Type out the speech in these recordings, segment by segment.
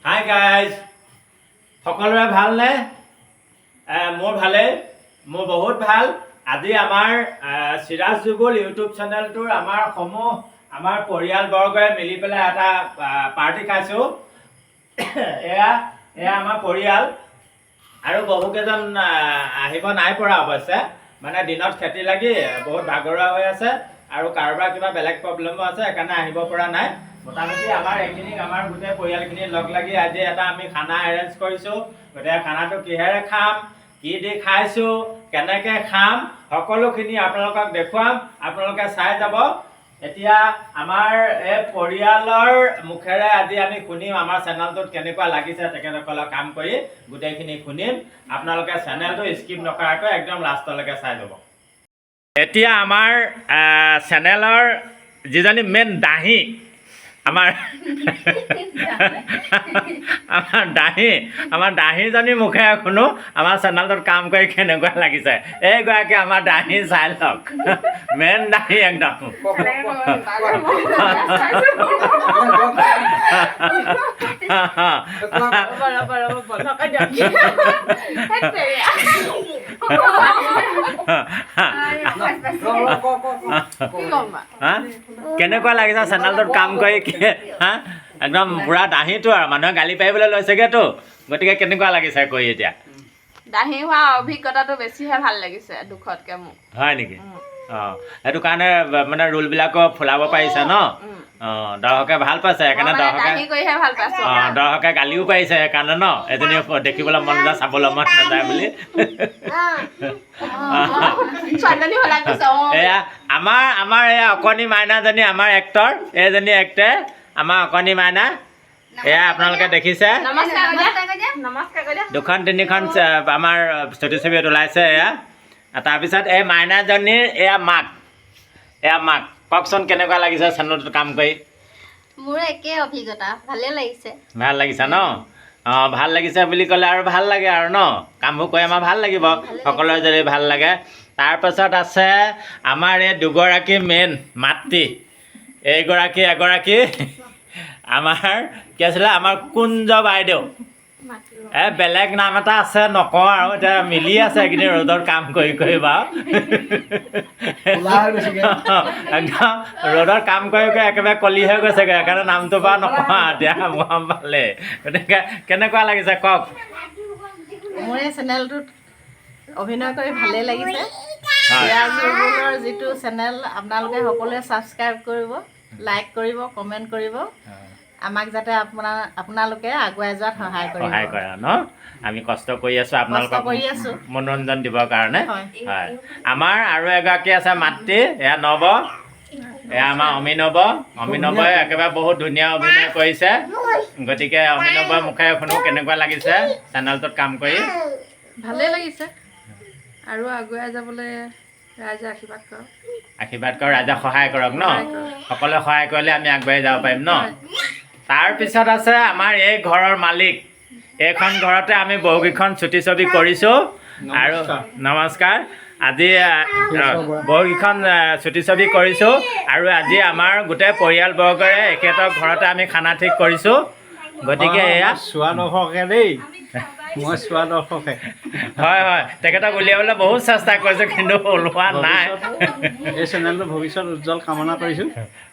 hi guys সকলোৰে ভালনে মোৰ ভালেই মোৰ বহুত ভাল আজি আমাৰ চিৰাজ যুগল ইউটিউব চেনেলটোৰ আমাৰ পৰিয়ালবৰ্গই মিলি পেলাই এটা পাৰ্টি খাইছোঁ এয়া আমাৰ পৰিয়াল আৰু বহুকেইজন আহিব নাই পৰা অৱশ্যে মানে দিনত খেতি লাগি বহুত ভাগৰুৱা হৈ আছে আৰু কাৰোবাৰ কিবা বেলেগ প্ৰব্লেমো আছে সেইকাৰণে আহিব পৰা নাই মোটামুটি আমাৰ এইখিনিক আমাৰ গোটেই পৰিয়ালখিনি লগ লাগি আজি এটা আমি খানা এৰেঞ্জ কৰিছোঁ গতিকে খানাটো কিহেৰে খাম কি দি খাইছোঁ কেনেকৈ খাম সকলোখিনি আপোনালোকক দেখুৱাম আপোনালোকে চাই যাব এতিয়া আমাৰ এই পৰিয়ালৰ মুখেৰে আজি আমি শুনিম আমাৰ চেনেলটোত কেনেকুৱা লাগিছে তেখেতসকলক কাম কৰি গোটেইখিনি শুনিম আপোনালোকে চেনেলটো স্কিপ নকৰাকৈ একদম লাষ্টলৈকে চাই যাব এতিয়া আমাৰ চেনেলৰ যিজনী মেইন দাহি আমাৰ দাহিজনী মুখেৰে শুনো আমাৰ চেনেলটোত কাম কৰি কেনেকুৱা লাগিছে এইগৰাকী আমাৰ দাহি চাই লওক মেইন দাহি একদম কেনেকুৱা লাগিছে চেনেলটোত কাম কৰি হা একদম পুৰা দাহিটো আৰু মানুহে গালি পাৰিবলৈ লৈছেগেতো গতিকে কেনেকুৱা লাগিছে কৰি এতিয়া দাহি হোৱা অভিজ্ঞতাটো বেছিহে ভাল লাগিছে দুখতকৈ মোক হয় নেকি অঁ সেইটো কাৰণে মানে ৰোলবিলাকো ফুলাব পাৰিছে ন অঁ দৰ্শকে ভাল পাইছে সেইকাৰণে দৰ্শকে গালিও পাৰিছে সেইকাৰণে ন এজনী দেখিবলৈ মন নাযায় চাবলৈ মন নাযায় বুলি এয়া আমাৰ এয়া অকণি মাইনাজনী আমাৰ এক্টৰ এইজনী এক্টৰে আমাৰ অকণি মাইনা এয়া আপোনালোকে দেখিছে দুখন তিনিখন আমাৰ ছবিত ওলাইছে এয়া তাৰপিছত এই মাইনাজনীৰ এয়া মাক কওকচোন কেনেকুৱা লাগিছে চেনেলটোত কাম কৰি মোৰ একে অভিজ্ঞতা ভালে লাগিছে ভাল লাগিছে ন অঁ ভাল লাগিছে বুলি ক'লে আৰু ভাল লাগে আৰু ন কামবোৰ কৰি আমাৰ ভাল লাগিব সকলোৰে যদি ভাল লাগে তাৰপাছত আছে আমাৰ এই দুগৰাকী মেইন মাতৃ এগৰাকী আমাৰ কি আছিলে আমাৰ কুঞ্জ বাইদেউ বেলেগ নাম এটা আছে নকওঁ আৰু এতিয়া মিলি আছে এইখিনি ৰ'দত কাম কৰি বাৰু একদম ৰ'দত কাম কৰি একেবাৰে কলি হৈ গৈছেগৈ সেইকাৰণে নামটো বাৰু নকওঁ এতিয়া গম পালে গতিকে কেনেকুৱা লাগিছে কওক মোৰ এই চেনেলটোত অভিনয় কৰি ভালেই লাগিছে চিৰাজ যুগলৰ যিটো চেনেল আপোনালোকে সকলোৱে ছাবস্ক্ৰাইব কৰিব লাইক কৰিব কমেণ্ট কৰিব আমাক যাতে আপোনালোকে আগুৱাই যোৱাত সহায় কৰে ন আমি কষ্ট কৰি আছোঁ আপোনালোকক মনোৰঞ্জন দিবৰ কাৰণে হয় আমাৰ আৰু এগৰাকী আছে মাতৃ এয়া নৱ এয়া আমাৰ অমিনৱে একেবাৰে বহুত ধুনীয়া অভিনয় কৰিছে গতিকে অমিনৱৰ মুখেৰে শুনো কেনেকুৱা লাগিছে চেনেলটোত কাম কৰি ভালেই লাগিছে আৰু আগুৱাই যাবলৈ ৰাইজে আশীৰ্বাদ কৰক ৰাইজে সহায় কৰক ন সকলোৱে সহায় কৰিলে আমি আগবাঢ়ি যাব পাৰিম ন তাৰপিছত আছে আমাৰ এই ঘৰৰ মালিক এইখন ঘৰতে আমি বহুকেইখন ছুটি ছবি কৰিছোঁ আৰু নমস্কাৰ আজি বহুকেইখন ছুটি ছবি কৰিছোঁ আৰু আজি আমাৰ গোটেই পৰিয়ালবৰ্গৰে একেটা ঘৰতে আমি খানা ঠিক কৰিছোঁ গতিকে এয়া চোৱা দৰ্শকে দেই মই চোৱা দৰ্শকে হয় তেখেতক উলিয়াবলৈ বহুত চেষ্টা কৰিছোঁ কিন্তু ওলোৱা নাই এই চেনেলটো ভৱিষ্যত উজ্জ্বল কামনা কৰিছোঁ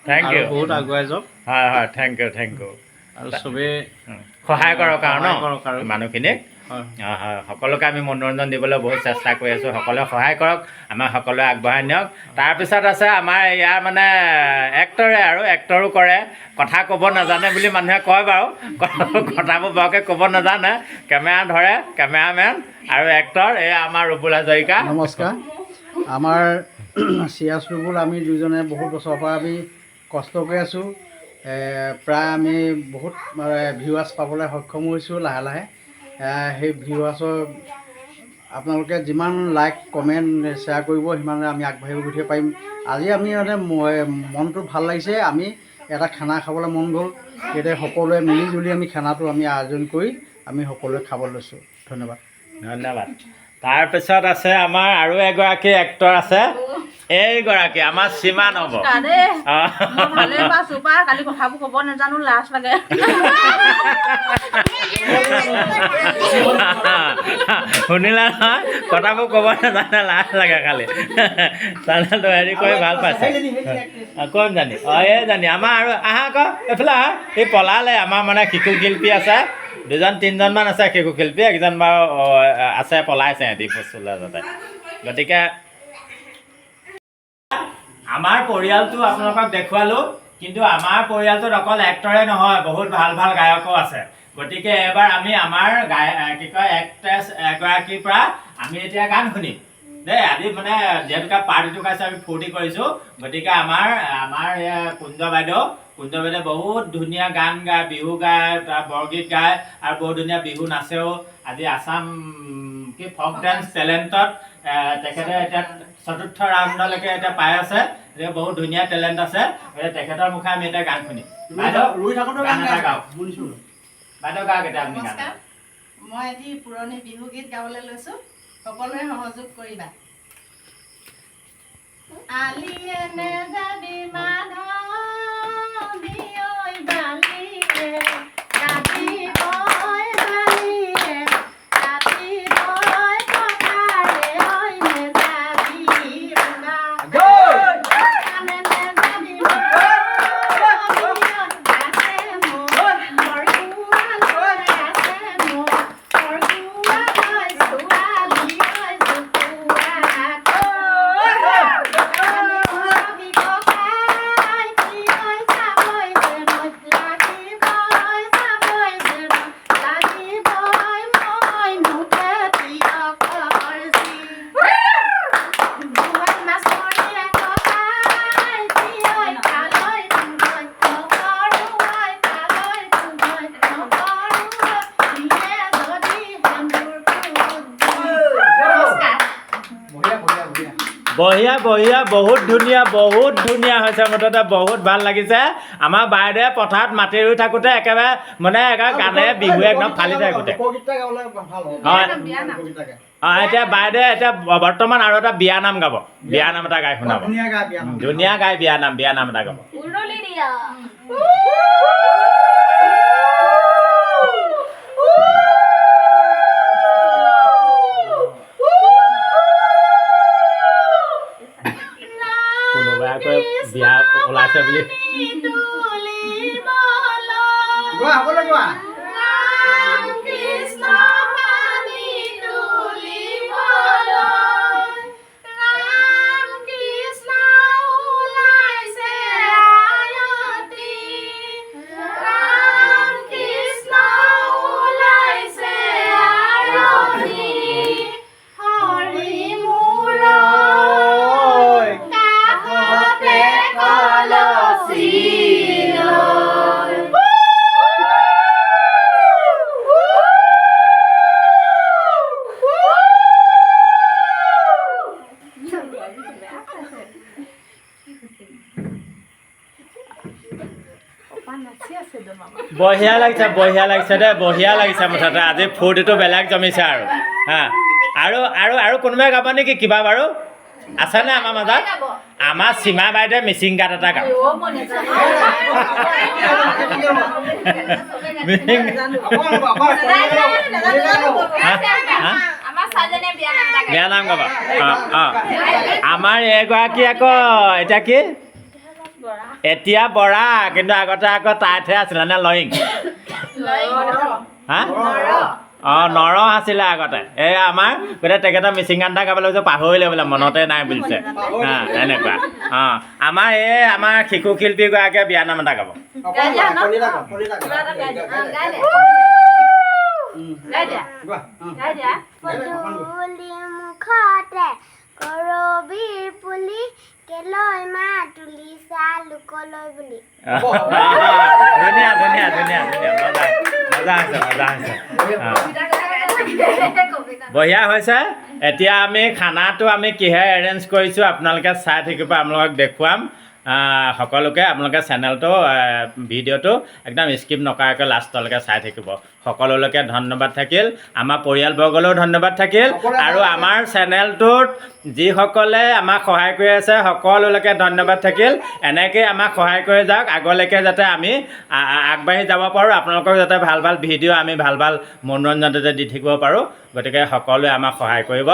থেংক ইউ বহুত আগুৱাই যাওক হয় থেংক ইউ আৰু চবেই সহায় কৰক আৰু মানুহখিনিক হয় সকলোকে আমি মনোৰঞ্জন দিবলৈ বহুত চেষ্টা কৰি আছোঁ সকলোৱে সহায় কৰক আমাৰ সকলোৱে আগবঢ়াই নিয়ক তাৰপিছত আছে আমাৰ ইয়াৰ মানে এক্টৰো কৰে কথা ক'ব নাজানে বুলি মানুহে কয় বাৰু কথাবোৰ বৰকৈ ক'ব নাজানে কেমেৰা ধৰে কেমেৰামেন আৰু এক্টৰ এয়া আমাৰ ৰুবুল হাজৰিকা নমস্কাৰ আমাৰ চিৰাজ ৰুবুল আমি দুজনে বহুত বছৰৰ পৰা আমি কষ্ট কৰি আছোঁ প্ৰায় আমি বহুত ভিউৱাৰ্ছ পাবলৈ সক্ষম হৈছোঁ লাহে সেই ভিউৱাৰ্ছৰ আপোনালোকে যিমান লাইক কমেণ্ট শ্বেয়াৰ কৰিব সিমানে আমি আগবাঢ়িব গৈ পাৰিম আজি আমি মানে মনটো ভাল লাগিছে আমি এটা খানা খাবলৈ মন গ'ল তেতিয়া সকলোৱে মিলিজুলি আমি খানাটো আমি আয়োজন কৰি আমি সকলোৱে খাব লৈছোঁ ধন্যবাদ তাৰপিছত আছে আমাৰ আৰু এগৰাকী এক্টৰ আছে এইগৰাকী আমাৰ সীমা নব ভালে পাইছোঁ পাই কালি কথাবোৰ ক'ব নাজানো লাজ লাগে শুনিলা নহয় কথাবোৰ ক'ব নাজানে লাজ লাগে খালি চেনেলটো হেৰি কৰি ভাল পাইছে ক'ম জানি এই জানি আমাৰ আৰু আহা আকৌ এইফালে আহা এই পলালে আমাৰ মানে শিশু শিল্পী আছে 2-3জনমান আছে শিশু শিল্পী একজন বাৰু আছে পলাইছে সিহঁতি বস্তুলৈ যাতে গতিকে আমাৰ পৰিয়ালটো আপোনালোকক দেখুৱালোঁ কিন্তু আমাৰ পৰিয়ালটোত অকল এক্টৰে নহয় বহুত ভাল ভাল গায়কো আছে গতিকে এবাৰ আমি আমাৰ কি কয় এক্ট্ৰেছ এগৰাকীৰ পৰা আমি এতিয়া গান শুনিম দেই আজি মানে যিহেতুকে পাৰ্টিটো খাইছোঁ আমি ফূৰ্তি কৰিছোঁ গতিকে আমাৰ কুঞ্জ বাইদেউ বহুত ধুনীয়া গান গায় বিহু গায় বৰগীত গায় আৰু বহুত ধুনীয়া বিহু নাচেও আজি আছাম কি ফক ডান্স টেলেণ্টত তেখেতে এতিয়া 4ৰ্থ ৰাউণ্ডলৈকে এতিয়া পাই আছে এতিয়া বহুত ধুনীয়া টেলেণ্ট আছে তেখেতৰ মুখে আমি এতিয়া গান শুনিম বাইদেউ গান এটা গাওক বাইদেউ গাওক এতিয়া আপুনি গান নমস্কাৰ মই এটি পুৰণি বিহু গীত গাবলৈ লৈছোঁ সকলোৱে সহযোগ কৰিবা আলিয়ে নেযাবি মাধৱী ঐ বালিয়ে ৰাতিপুৱাই বালিয়ে ৰাতিপুৱাই পথাৰে ঐ নেযাবি নেযাবি বঢ়িয়া বঢ়িয়া বহুত ধুনীয়া হৈছে মুঠতে বহুত ভাল লাগিছে আমাৰ বাইদেৱে পথাৰত মাটি ৰুই থাকোঁতে একেবাৰে মানে গানে বিহু একদম ফালি থাকোঁতে এতিয়া বাইদেৱে এতিয়া বৰ্তমান আৰু এটা বিয়া নাম গাব বিয়া নাম এটা গাই শুনাব ধুনীয়া গাই বিয়া নাম এটা গাব কোনোবাই আকৌ বিয়া ওলাইছে বুলি বঢ়িয়া লাগিছে দেই বঢ়িয়া লাগিছে মুঠতে আজি ফূৰ্তিটো বেলেগ জমিছে আৰু হা আৰু কোনোবাই গাব নেকি কিবা বাৰু আছেনে আমাৰ মাজত আমাৰ সীমা বাইদেৱে মিচিং গান এটা গাব বিয়া নাম গাব আমাৰ এগৰাকী আকৌ এতিয়া কি এতিয়া বৰা কিন্তু আগতে আকৌ টাইটহে আছিলে নে লয়িং হা নৰ আছিলে আগতে এই আমাৰ গোটেই তেখেতৰ মিচিং গান এটা গাবলৈ কৈছে পাহৰিলে বোলে মনতে নাই বুলিছে এনেকুৱা আমাৰ আমাৰ শিশু শিল্পীগৰাকীয়ে বিয়া নাম এটা গাব কৰবীৰ পুলি কেলৈ মা তুলিছা লোকলৈ বুলি ধুনীয়া মজা হৈছে বঢ়িয়া হৈছে এতিয়া আমি খানাটো আমি কিহে এৰেঞ্জ কৰিছোঁ আপোনালোকে চাই থাকিব আপোনালোকক দেখুৱাম সকলোকে আপোনালোকে চেনেলটো ভিডিঅ'টো একদম স্কিপ নকৰাকৈ লাষ্টলৈকে চাই থাকিব সকলোলৈকে ধন্যবাদ থাকিল আমাৰ পৰিয়ালবৰ্গলৈও ধন্যবাদ থাকিল আৰু আমাৰ চেনেলটোত যিসকলে আমাক সহায় কৰি আছে সকলোলৈকে ধন্যবাদ থাকিল এনেকৈ আমাক সহায় কৰি যাওক আগলৈকে যাতে আমি আগবাঢ়ি যাব পাৰোঁ আপোনালোকক যাতে ভাল ভাল ভিডিঅ' আমি ভাল ভাল মনোৰঞ্জন যাতে দি থাকিব পাৰোঁ গতিকে সকলোৱে আমাক সহায় কৰিব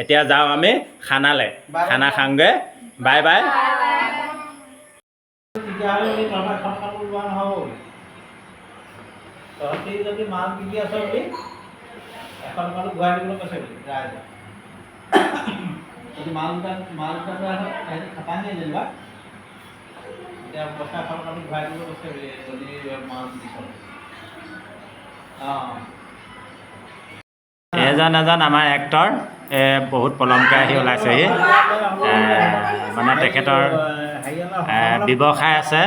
এতিয়া যাওঁ আমি খানালৈ খানা খাওঁগৈ বাই বাই তেতিয়াহ'লে এই তহঁতে এখন খাব লোৱা নহ'ব তহঁতি যদি মাছ বিকি আছ বুলি এখন খালো ঘূৰাই দিবলৈ কৈছে বুলি ৰাইজে যদি মাছ সিহঁতি খাটাঙে যেনিবা এতিয়া পইচা এখন খালো ঘূৰাই দিবলৈ কৈছে বুলি যদি মাছ বিকিছ অঁ এজন আমাৰ এক্টৰ বহুত পলমকৈ আহি ওলাইছেহি মানে তেখেতৰ ব্যৱসায় আছে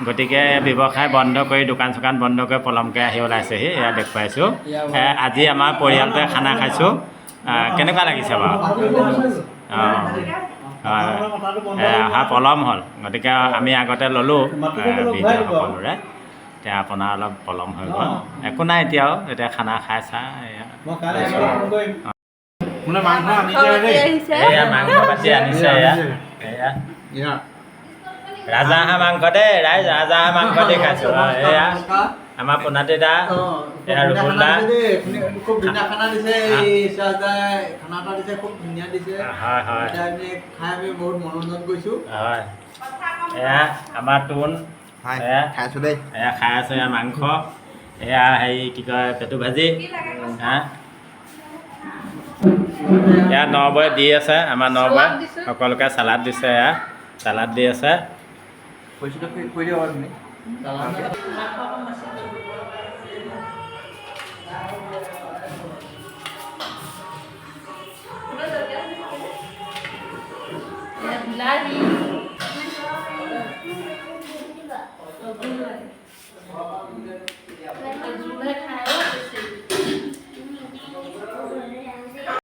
গতিকে ব্যৱসায় বন্ধ কৰি দোকান চোকান বন্ধ কৰি পলমকৈ আহি ওলাইছেহি এয়া দেখুৱাইছোঁ আজি আমাৰ পৰিয়ালটোৱে খানা খাইছোঁ কেনেকুৱা লাগিছে বাৰু অঁ অহা পলম হ'ল গতিকে আমি আগতে ল'লোঁ ভিডিঅ' সকলোৰে এতিয়া আপোনাৰ অলপ পলম হৈ গ'ল একো নাই এতিয়াও এতিয়া খানা খাই চা এয়া মাংস পাতি আনিছে এয়া ৰাজহাঁহ মাংস দেই ৰাইজ ৰাজহাঁহ মাংস দি খাইছোঁ এয়া আমাৰ পোনাতি দা এয়া ৰুবুল দা খুব ধুনীয়া খানা দিছে খানা এটা দিছে খুব ধুনীয়া দিছে হয় হয় খাই আমি বহুত মনোৰঞ্জন কৰিছোঁ হয় এয়া আমাৰ তোন এয়া খাইছোঁ দেই এয়া খাই আছে এয়া মাংস এয়া হেৰি কি কয় পেটু ভাজি হা এয়া নবৌয়ে দি আছে আমাৰ নবৌয়ে সকলোকে চালাড দিছে এয়া চালাড দি আছে পইচাটো কৈ দিয়ক আৰু তুমি